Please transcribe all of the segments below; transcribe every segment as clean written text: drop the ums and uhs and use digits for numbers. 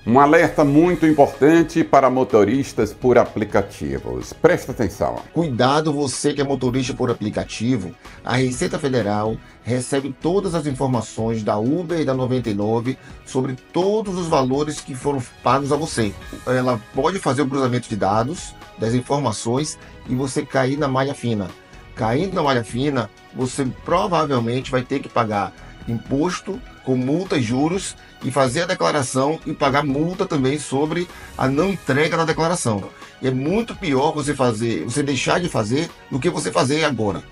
Um alerta muito importante para motoristas por aplicativos. Presta atenção. Cuidado, você que é motorista por aplicativo. A Receita Federal recebe todas as informações da Uber e da 99 sobre todos os valores que foram pagos a você. Ela pode fazer o cruzamento de dados, das informações, e você cair na malha fina. Caindo na malha fina, você provavelmente vai ter que pagar imposto com multa e juros e fazer a declaração e pagar multa também sobre a não entrega da declaração. E é muito pior você deixar de fazer do que você fazer agora.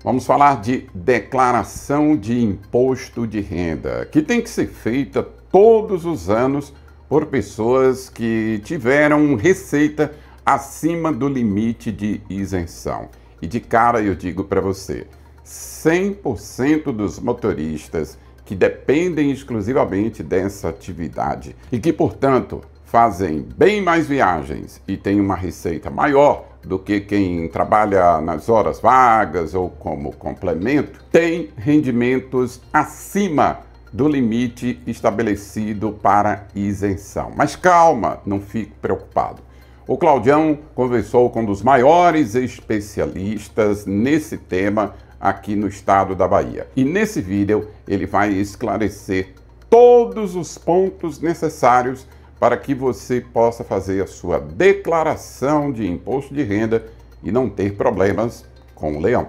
Vamos falar de declaração de imposto de renda, que tem que ser feita todos os anos por pessoas que tiveram receita acima do limite de isenção. E de cara eu digo para você, 100% dos motoristas que dependem exclusivamente dessa atividade e que, portanto, fazem bem mais viagens e têm uma receita maior do que quem trabalha nas horas vagas ou como complemento, tem rendimentos acima do limite estabelecido para isenção. Mas calma, não fique preocupado. O Claudião conversou com um dos maiores especialistas nesse tema aqui no estado da Bahia. E nesse vídeo ele vai esclarecer todos os pontos necessários para que você possa fazer a sua declaração de imposto de renda e não ter problemas com o leão.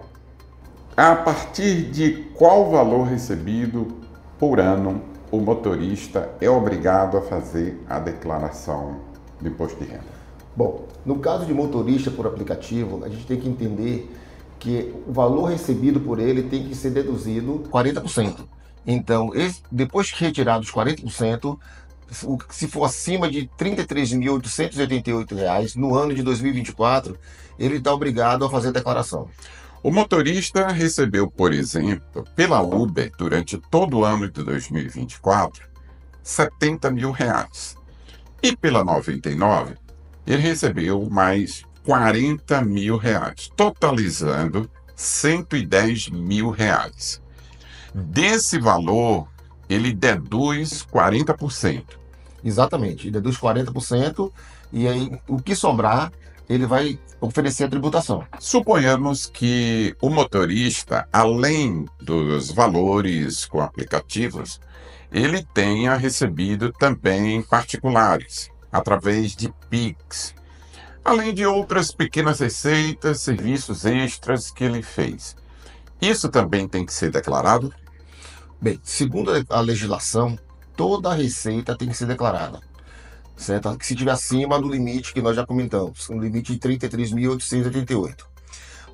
A partir de qual valor recebido por ano o motorista é obrigado a fazer a declaração do imposto de renda? Bom, no caso de motorista por aplicativo, a gente tem que entender que o valor recebido por ele tem que ser deduzido 40%. Então, depois que retirar os 40%, se for acima de R$ 33.888 no ano de 2024, ele está obrigado a fazer a declaração. O motorista recebeu, por exemplo, pela Uber, durante todo o ano de 2024, R$ 70 mil. E pela 99, ele recebeu mais R$ 40 mil, totalizando R$ 110 mil. Desse valor, ele deduz 40%. Exatamente, ele deduz 40% e aí o que sobrar, ele vai oferecer a tributação. Suponhamos que o motorista, além dos valores com aplicativos, ele tenha recebido também particulares, através de Pix, além de outras pequenas receitas, serviços extras que ele fez. Isso também tem que ser declarado? Bem, segundo a legislação, toda a receita tem que ser declarada, certo? Se estiver acima do limite que nós já comentamos, um limite de 33.888.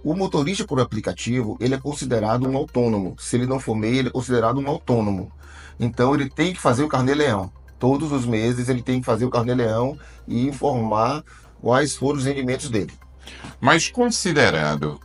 O motorista por aplicativo, ele é considerado um autônomo. Se ele não for MEI, ele é considerado um autônomo. Então ele tem que fazer o carnê-leão. Todos os meses ele tem que fazer o carnê-leão e informar quais foram os rendimentos dele. Mas considerando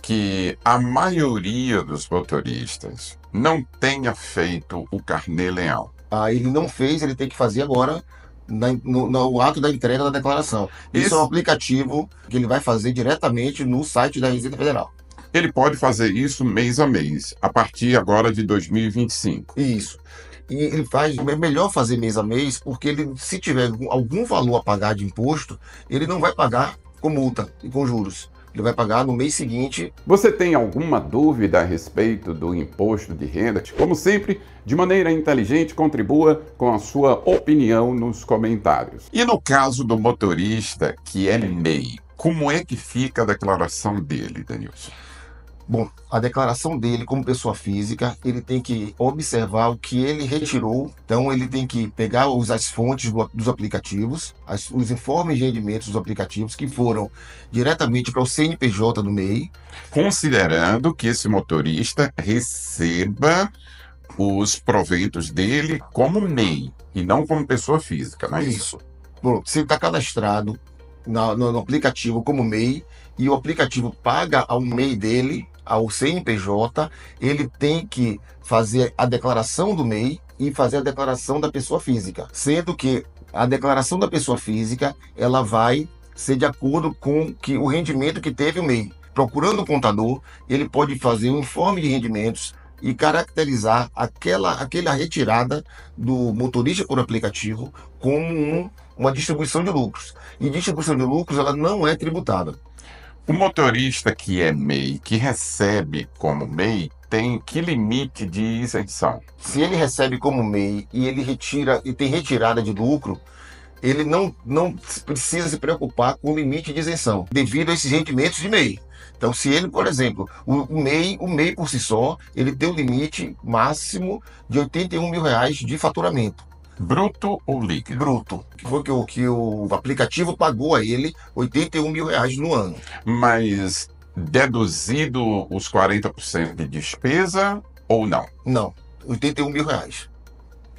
que a maioria dos motoristas não tenha feito o carnê-leão. Ele não fez, ele tem que fazer agora no ato da entrega da declaração. Isso é um aplicativo que ele vai fazer diretamente no site da Receita Federal. Ele pode fazer isso mês a mês, a partir agora de 2025. Isso. E ele é melhor fazer mês a mês, porque ele, se tiver algum valor a pagar de imposto, ele não vai pagar com multa e com juros. Ele vai pagar no mês seguinte. Você tem alguma dúvida a respeito do imposto de renda? Como sempre, de maneira inteligente, contribua com a sua opinião nos comentários. E no caso do motorista que é MEI, como é que fica a declaração dele, Denilson? Bom, a declaração dele como pessoa física, ele tem que observar o que ele retirou. Então ele tem que pegar as fontes dos aplicativos, os informes de rendimentos dos aplicativos que foram diretamente para o CNPJ do MEI. Considerando que esse motorista receba os proventos dele como MEI e não como pessoa física, não é isso? Bom, se ele está cadastrado no aplicativo como MEI e o aplicativo paga ao MEI dele, ao CNPJ, ele tem que fazer a declaração do MEI e fazer a declaração da pessoa física, sendo que a declaração da pessoa física ela vai ser de acordo com o rendimento que teve o MEI. Procurando o contador, ele pode fazer um informe de rendimentos e caracterizar aquela retirada do motorista por aplicativo como uma distribuição de lucros. E distribuição de lucros, ela não é tributada. O motorista que é MEI, que recebe como MEI, tem que limite de isenção? Se ele recebe como MEI e ele retira e tem retirada de lucro, ele não precisa se preocupar com o limite de isenção, devido a esses rendimentos de MEI. Então, se ele, por exemplo, o MEI por si só, ele tem um limite máximo de R$81 mil de faturamento. Bruto ou líquido? Bruto. Que foi que o aplicativo pagou a ele R$81 mil no ano. Mas deduzido os 40% de despesa ou não? Não, R$81 mil.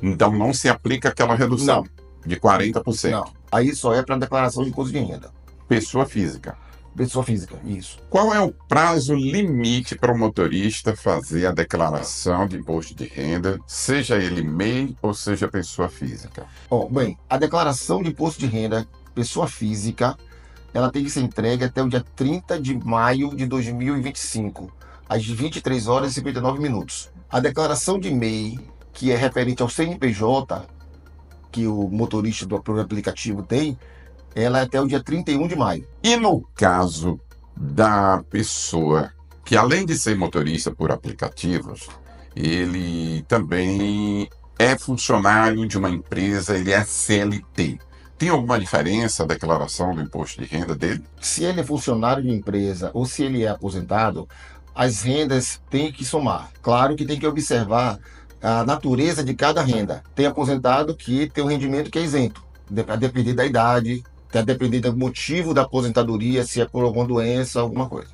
Então não se aplica aquela redução de 40%? Não, aí só é para declaração de imposto de renda. Pessoa física? Pessoa física, isso. Qual é o prazo limite para o motorista fazer a declaração de imposto de renda, seja ele MEI ou seja pessoa física? Bem, a declaração de imposto de renda, pessoa física, ela tem que ser entregue até o dia 30 de maio de 2025, às 23 horas e 59 minutos. A declaração de MEI, que é referente ao CNPJ, que o motorista do aplicativo tem, ela é até o dia 31 de maio. E no caso da pessoa que, além de ser motorista por aplicativos, ele também é funcionário de uma empresa, ele é CLT. Tem alguma diferença a declaração do imposto de renda dele? Se ele é funcionário de empresa ou se ele é aposentado, as rendas têm que somar. Claro que tem que observar a natureza de cada renda. Tem aposentado que tem um rendimento que é isento, a depender da idade, a depender do motivo da aposentadoria, se é por alguma doença, alguma coisa.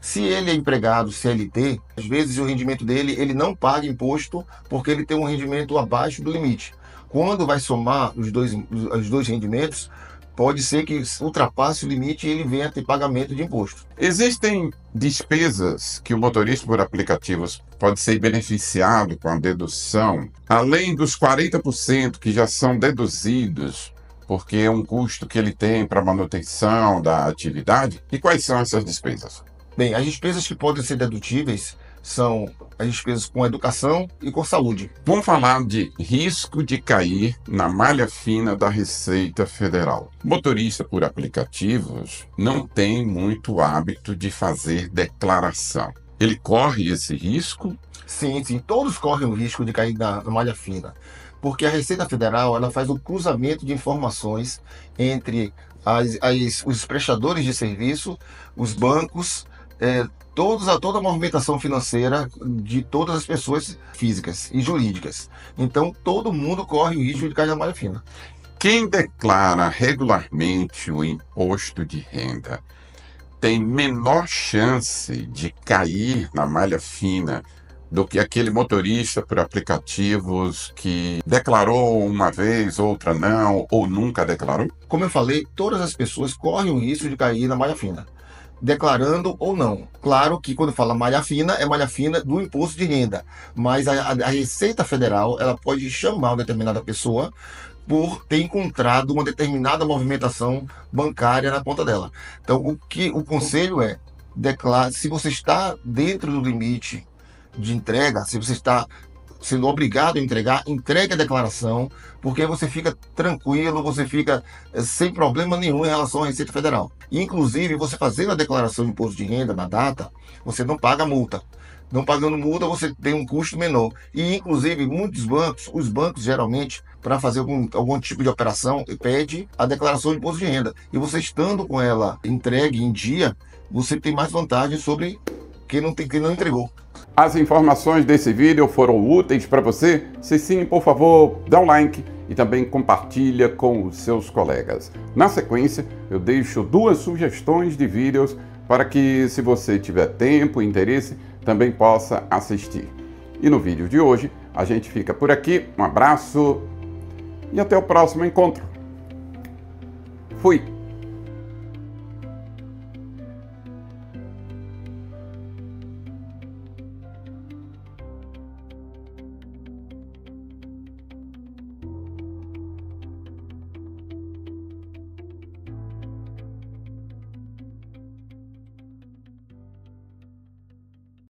Se ele é empregado CLT, às vezes o rendimento dele, ele não paga imposto porque ele tem um rendimento abaixo do limite. Quando vai somar os dois rendimentos, pode ser que ultrapasse o limite e ele venha a ter pagamento de imposto. Existem despesas que o motorista por aplicativos pode ser beneficiado com a dedução, além dos 40% que já são deduzidos, porque é um custo que ele tem para manutenção da atividade. E quais são essas despesas? Bem, as despesas que podem ser dedutíveis são as despesas com educação e com saúde. Vamos falar de risco de cair na malha fina da Receita Federal. Motorista por aplicativos não tem muito hábito de fazer declaração. Ele corre esse risco? Sim, todos correm o risco de cair na malha fina. Porque a Receita Federal ela faz o cruzamento de informações entre os prestadores de serviço, os bancos, toda a movimentação financeira de todas as pessoas físicas e jurídicas. Então, todo mundo corre o risco de cair na malha fina. Quem declara regularmente o imposto de renda tem menor chance de cair na malha fina do que aquele motorista por aplicativos que declarou uma vez, outra não, ou nunca declarou? Como eu falei, todas as pessoas correm o risco de cair na malha fina, declarando ou não. Claro que quando fala malha fina, é malha fina do imposto de renda, mas a Receita Federal ela pode chamar uma determinada pessoa por ter encontrado uma determinada movimentação bancária na conta dela. Então, o conselho é, declare, se você está dentro do limite de entrega, se você está sendo obrigado a entregar, entregue a declaração, porque você fica tranquilo, você fica sem problema nenhum em relação à Receita Federal. Inclusive, você fazendo a declaração de imposto de renda na data, você não paga multa. Não pagando multa, você tem um custo menor. E, inclusive, os bancos geralmente, para fazer algum tipo de operação, pede a declaração de imposto de renda. E você estando com ela entregue em dia, você tem mais vantagem sobre quem não entregou. As informações desse vídeo foram úteis para você? Se sim, por favor, dá um like e também compartilha com os seus colegas. Na sequência, eu deixo 2 sugestões de vídeos para que, se você tiver tempo e interesse, também possa assistir. E no vídeo de hoje, a gente fica por aqui. Um abraço e até o próximo encontro. Fui!